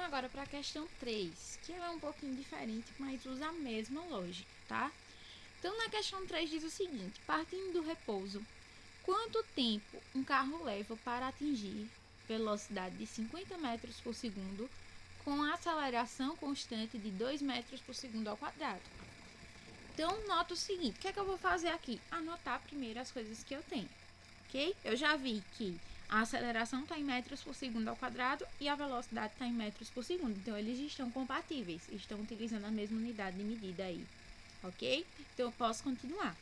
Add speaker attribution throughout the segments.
Speaker 1: agora para a questão 3, que ela é um pouquinho diferente, mas usa a mesma lógica, tá? Então, na questão 3 diz o seguinte: partindo do repouso, quanto tempo um carro leva para atingir velocidade de 50 metros por segundo com aceleração constante de 2 metros por segundo ao quadrado? Então, nota o seguinte: o que é que eu vou fazer aqui? Anotar primeiro as coisas que eu tenho, ok? Eu já vi que a aceleração está em metros por segundo ao quadrado e a velocidade está em metros por segundo. Então, eles estão compatíveis, estão utilizando a mesma unidade de medida aí, ok? Então, eu posso continuar.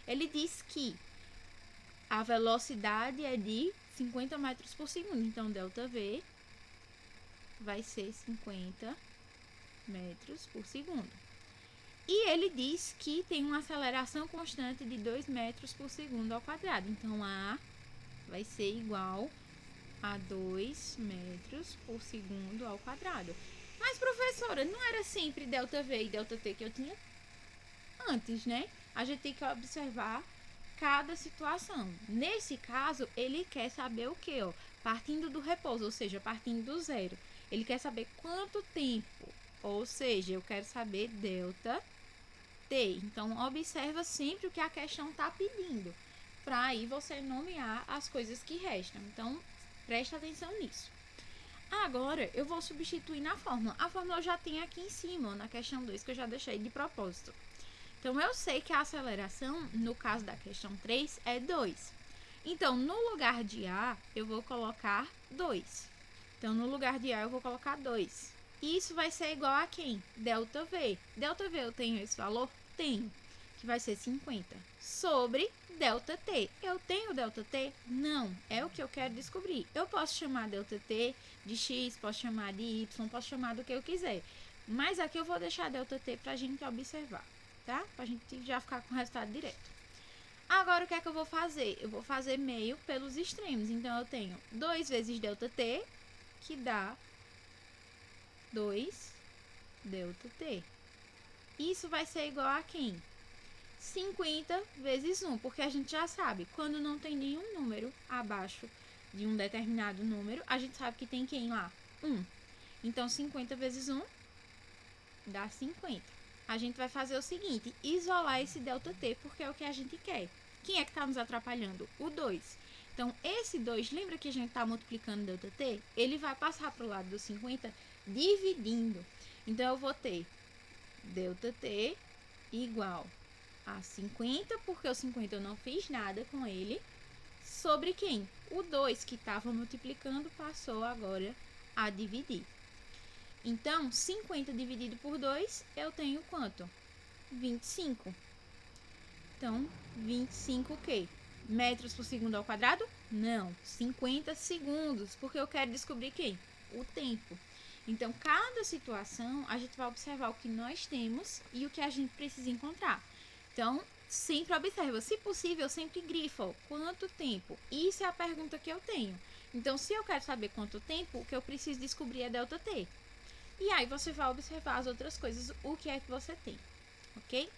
Speaker 1: Ele diz que a velocidade é de 50 metros por segundo. Então, ΔV vai ser 50 metros por segundo. E ele diz que tem uma aceleração constante de 2 metros por segundo ao quadrado. Então, A vai ser igual a 2 metros por segundo ao quadrado. Mas, professora, não era sempre ΔV e ΔT que eu tinha antes, né? A gente tem que observar cada situação. Nesse caso, ele quer saber o quê? Partindo do repouso, ou seja, partindo do zero. Ele quer saber quanto tempo, ou seja, eu quero saber ΔT. Então, observa sempre o que a questão está pedindo, para aí você nomear as coisas que restam. Então, presta atenção nisso. Agora, eu vou substituir na fórmula. A fórmula eu já tem aqui em cima, na questão 2, que eu já deixei de propósito. Então, eu sei que a aceleração, no caso da questão 3, é 2. Então, no lugar de A, eu vou colocar 2. Então, no lugar de A, eu vou colocar 2. Isso vai ser igual a quem? ΔV. ΔV eu tenho esse valor? Tenho, que vai ser 50. Sobre ΔT. Eu tenho ΔT? Não. É o que eu quero descobrir. Eu posso chamar ΔT de X, posso chamar de Y, posso chamar do que eu quiser. Mas aqui eu vou deixar ΔT para a gente observar, tá? Para a gente já ficar com o resultado direto. Agora, o que é que eu vou fazer? Eu vou fazer meio pelos extremos. Então, eu tenho 2 vezes ΔT, que dá 2 ΔT. Isso vai ser igual a quem? 50 vezes 1, porque a gente já sabe, quando não tem nenhum número abaixo de um determinado número, a gente sabe que tem quem lá? 1. Então, 50 vezes 1 dá 50. A gente vai fazer o seguinte: isolar esse ΔT, porque é o que a gente quer. Quem é que está nos atrapalhando? O 2. Então, esse 2, lembra que a gente está multiplicando ΔT? Ele vai passar para o lado do 50 dividindo. Então, eu vou ter ΔT igual a 50, porque o 50 eu não fiz nada com ele, sobre quem? O 2, que estava multiplicando, passou agora a dividir. Então, 50 dividido por 2, eu tenho quanto? 25. Então, 25 o quê? Metros por segundo ao quadrado? Não, 50 segundos, porque eu quero descobrir quem? O tempo. Então, cada situação, a gente vai observar o que nós temos e o que a gente precisa encontrar. Então, sempre observa. Se possível, sempre grifa quanto tempo. Isso é a pergunta que eu tenho. Então, se eu quero saber quanto tempo, o que eu preciso descobrir é ΔT. E aí, você vai observar as outras coisas, o que é que você tem, ok?